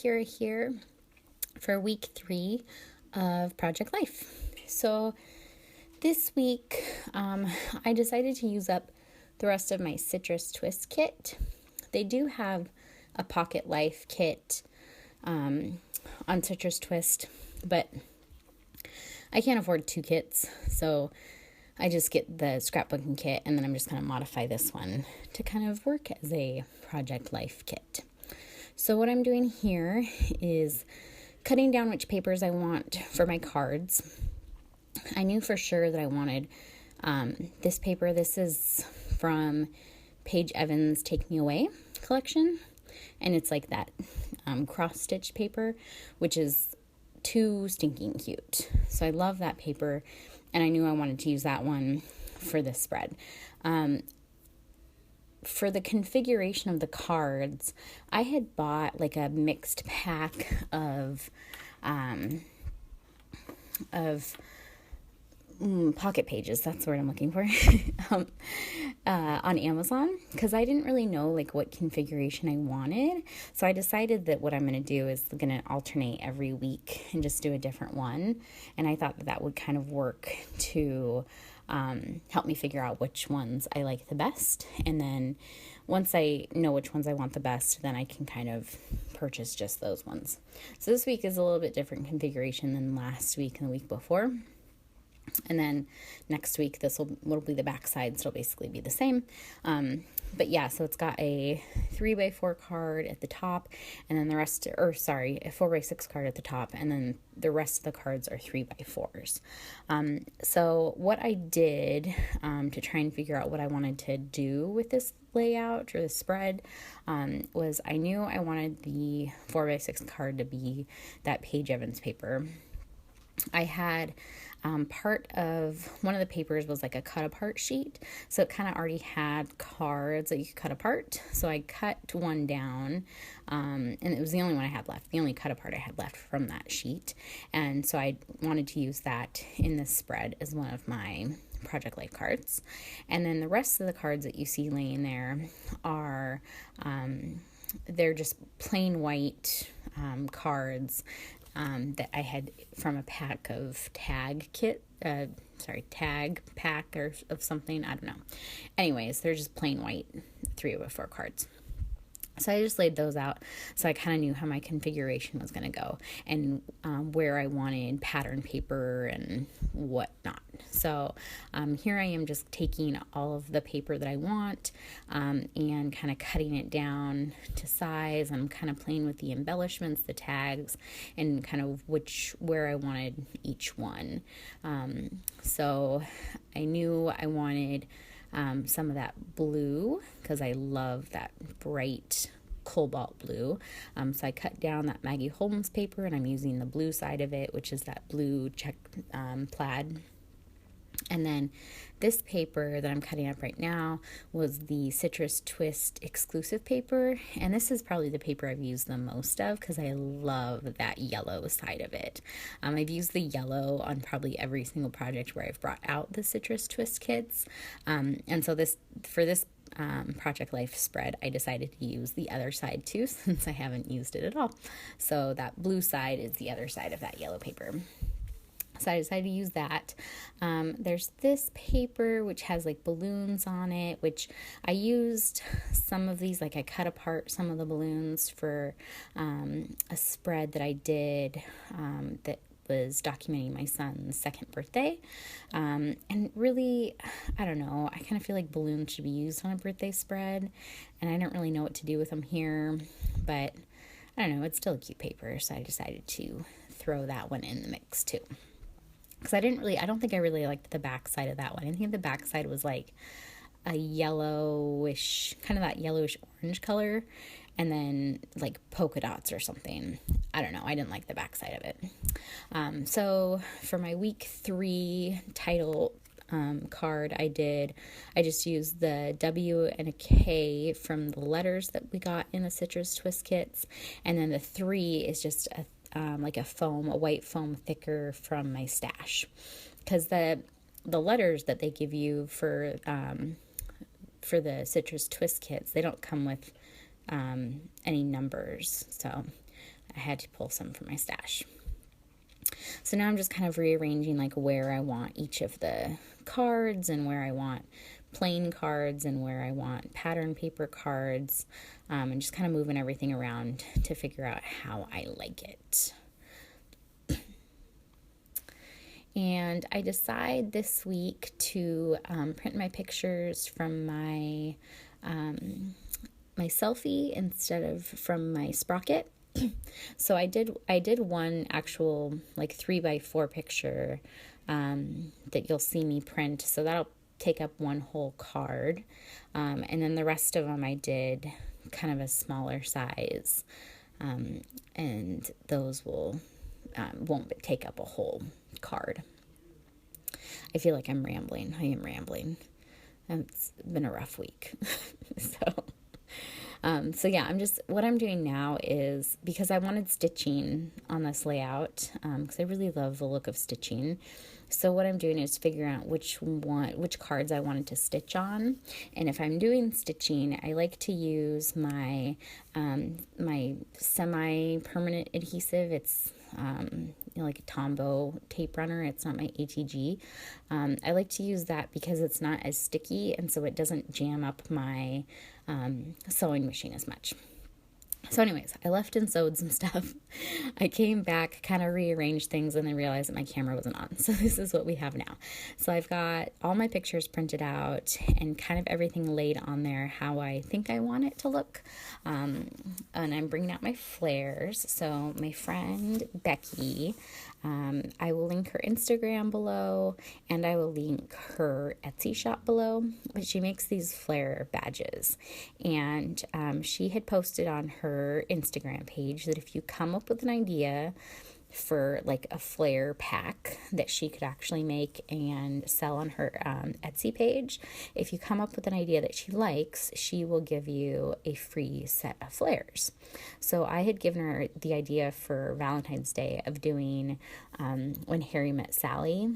Kira here for week 3 of Project Life. So this week, I decided to use up the rest of my Citrus Twist kit. They do have a Pocket Life kit on Citrus Twist, but I can't afford 2 kits, so I just get the scrapbooking kit, and then I'm just going to modify this one to kind of work as a Project Life kit. So what I'm doing here is cutting down which papers I want for my cards. I knew for sure that I wanted this paper. This is from Paige Evans' Take Me Away collection, and it's like that cross-stitch paper, which is too stinking cute. So I love that paper, and I knew I wanted to use that one for this spread. For the configuration of the cards, I had bought like a mixed pack of pocket pages, that's the word I'm looking for, on Amazon, because I didn't really know like what configuration I wanted. So I decided that what I'm going to do is going to alternate every week and just do a different one. And I thought that that would kind of work to help me figure out which ones I like the best. And then once I know which ones I want the best, then I can kind of purchase just those ones. So this week is a little bit different configuration than last week and the week before. And then next week, this will be the back side, so it'll basically be the same. But yeah, so it's got a 3x4 card at the top, and then the rest, a 4x6 card at the top, and then the rest of the cards are 3x4s. So what I did to try and figure out what I wanted to do with this layout or the spread was I knew I wanted the 4x6 card to be that Paige Evans paper. I had part of one of the papers was like a cut apart sheet, so it kind of already had cards that you could cut apart. So I cut one down, and it was the only one I had left, the only cut apart I had left from that sheet. And so I wanted to use that in this spread as one of my Project Life cards. And then the rest of the cards that you see laying there are they're just plain white cards that I had from a pack of tag pack or of something. I don't know. Anyways, they're just plain white 3x4 cards. So I just laid those out so I kind of knew how my configuration was going to go and where I wanted pattern paper and whatnot. So here I am just taking all of the paper that I want and kind of cutting it down to size. I'm kind of playing with the embellishments, the tags, and kind of where I wanted each one. So I knew I wanted some of that blue because I love that bright cobalt blue. So I cut down that Maggie Holmes paper, and I'm using the blue side of it, which is that blue check plaid. And then this paper that I'm cutting up right now was the Citrus Twist exclusive paper. And this is probably the paper I've used the most of because I love that yellow side of it. I've used the yellow on probably every single project where I've brought out the Citrus Twist kits. And so for this Project Life spread, I decided to use the other side too, since I haven't used it at all. So that blue side is the other side of that yellow paper. So I decided to use that. There's this paper which has like balloons on it, which I used some of these, like I cut apart some of the balloons for a spread that I did that was documenting my son's 2nd birthday. And really, I don't know, I kind of feel like balloons should be used on a birthday spread, and I don't really know what to do with them here, but I don't know, it's still a cute paper, so I decided to throw that one in the mix too. Because I don't think I really liked the back side of that one. I think the back side was like a yellowish, kind of that yellowish orange color, and then like polka dots or something. I don't know. I didn't like the back side of it. So for my week 3 title card, I just used the W and a K from the letters that we got in the Citrus Twist kits, and then the 3 is just a white foam thicker from my stash, because the letters that they give you for the Citrus Twist kits, they don't come with any numbers, so I had to pull some from my stash. So now I'm just kind of rearranging like where I want each of the cards and where I want plain cards and where I want pattern paper cards, and just kind of moving everything around to figure out how I like it. And I decide this week to print my pictures from my my selfie instead of from my sprocket. So I did one actual like 3x4 picture that you'll see me print. So that'll take up one whole card. And then the rest of them I did kind of a smaller size. And those won't take up a whole card. I feel like I'm rambling. I am rambling. It's been a rough week. So yeah, what I'm doing now is, because I wanted stitching on this layout, because I really love the look of stitching. So what I'm doing is figuring out which cards I wanted to stitch on. And if I'm doing stitching, I like to use my my semi-permanent adhesive. It's like a Tombow tape runner. It's not my ATG. I like to use that because it's not as sticky, and so it doesn't jam up my sewing machine as much. So anyways, I left and sewed some stuff. I came back, kind of rearranged things, and then realized that my camera wasn't on. So this is what we have now. So I've got all my pictures printed out and kind of everything laid on there how I think I want it to look. And I'm bringing out my flares. So my friend Becky, I will link her Instagram below, and I will link her Etsy shop below. But she makes these flare badges, and she had posted on her Instagram page that if you come up with an idea for like a flare pack that she could actually make and sell on her Etsy page, if you come up with an idea that she likes, she will give you a free set of flares. So I had given her the idea for Valentine's Day of doing When Harry Met Sally,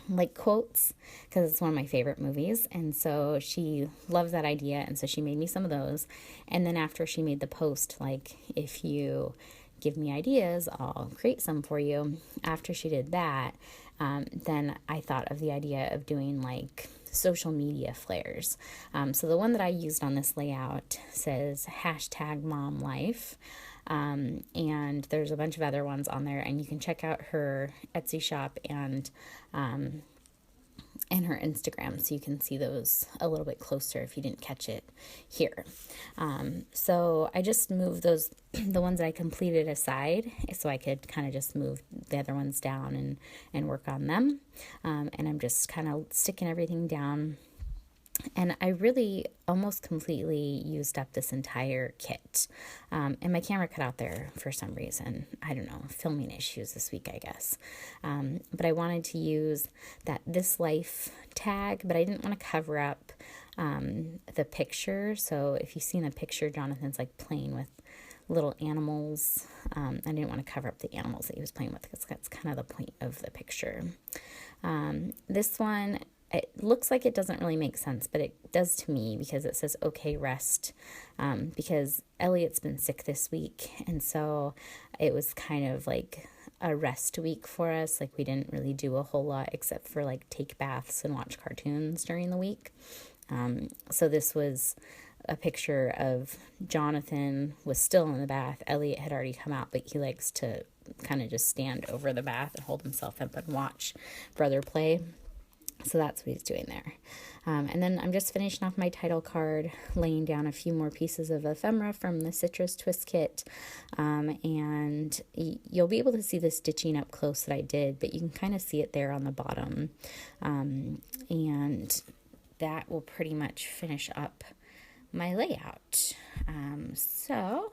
like quotes, because it's one of my favorite movies. And so she loves that idea, and so she made me some of those. And then after she made the post, like, if you give me ideas, I'll create some for you. After she did that, then I thought of the idea of doing like social media flares. So the one that I used on this layout says #MomLife. And there's a bunch of other ones on there, and you can check out her Etsy shop and her Instagram, so you can see those a little bit closer if you didn't catch it here. So I just moved those, the ones that I completed, aside, so I could kind of just move the other ones down and work on them. And I'm just kind of sticking everything down. And I really almost completely used up this entire kit. And my camera cut out there for some reason. I don't know, filming issues this week, I guess. But I wanted to use that This Life tag, but I didn't want to cover up the picture. So if you've seen the picture, Jonathan's like playing with little animals. I didn't want to cover up the animals that he was playing with, because that's kind of the point of the picture. This one, it looks like it doesn't really make sense, but it does to me, because it says okay rest, because Elliot's been sick this week, and so it was kind of like a rest week for us. Like, we didn't really do a whole lot except for like take baths and watch cartoons during the week. So this was a picture of Jonathan was still in the bath. Elliot had already come out, but he likes to kind of just stand over the bath and hold himself up and watch brother play. So that's what he's doing there. And then I'm just finishing off my title card, laying down a few more pieces of ephemera from the Citrus Twist Kit. And you'll be able to see the stitching up close that I did, but you can kind of see it there on the bottom. And that will pretty much finish up my layout. So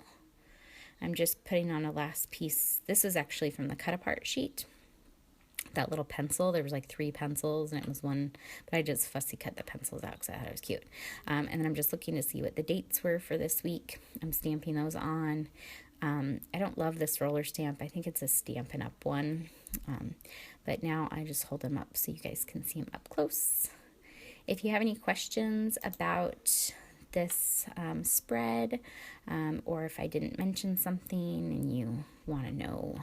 I'm just putting on a last piece. This is actually from the cut apart sheet. That little pencil, there was like 3 pencils, and it was one, but I just fussy cut the pencils out because I thought it was cute. And then I'm just looking to see what the dates were for this week. I'm stamping those on. I don't love this roller stamp. I think it's a Stampin' Up one. But now I just hold them up so you guys can see them up close. If you have any questions about this spread, or if I didn't mention something and you want to know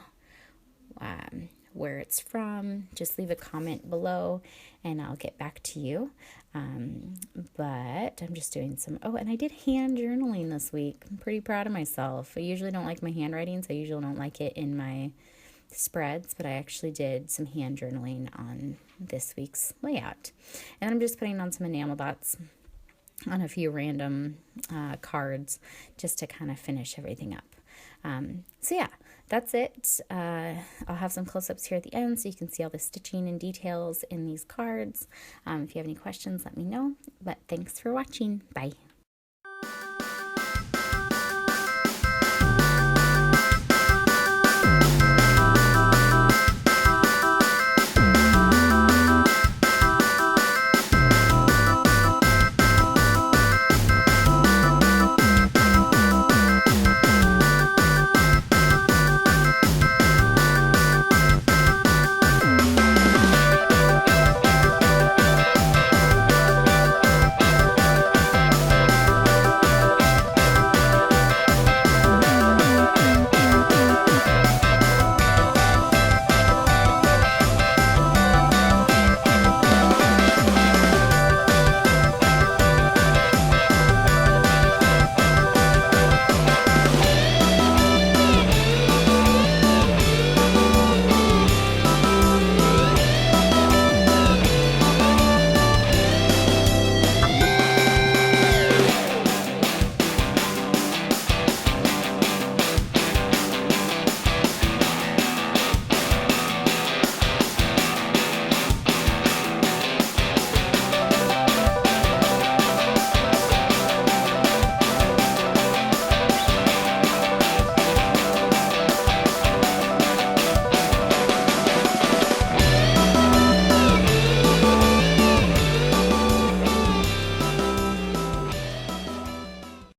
where it's from, just leave a comment below and I'll get back to you. But I'm just doing some, and I did hand journaling this week. I'm pretty proud of myself. I usually don't like my handwriting, so I usually don't like it in my spreads, but I actually did some hand journaling on this week's layout. And I'm just putting on some enamel dots on a few random cards just to kind of finish everything up. So yeah, that's it. I'll have some close-ups here at the end so you can see all the stitching and details in these cards. If you have any questions, let me know. But thanks for watching. Bye.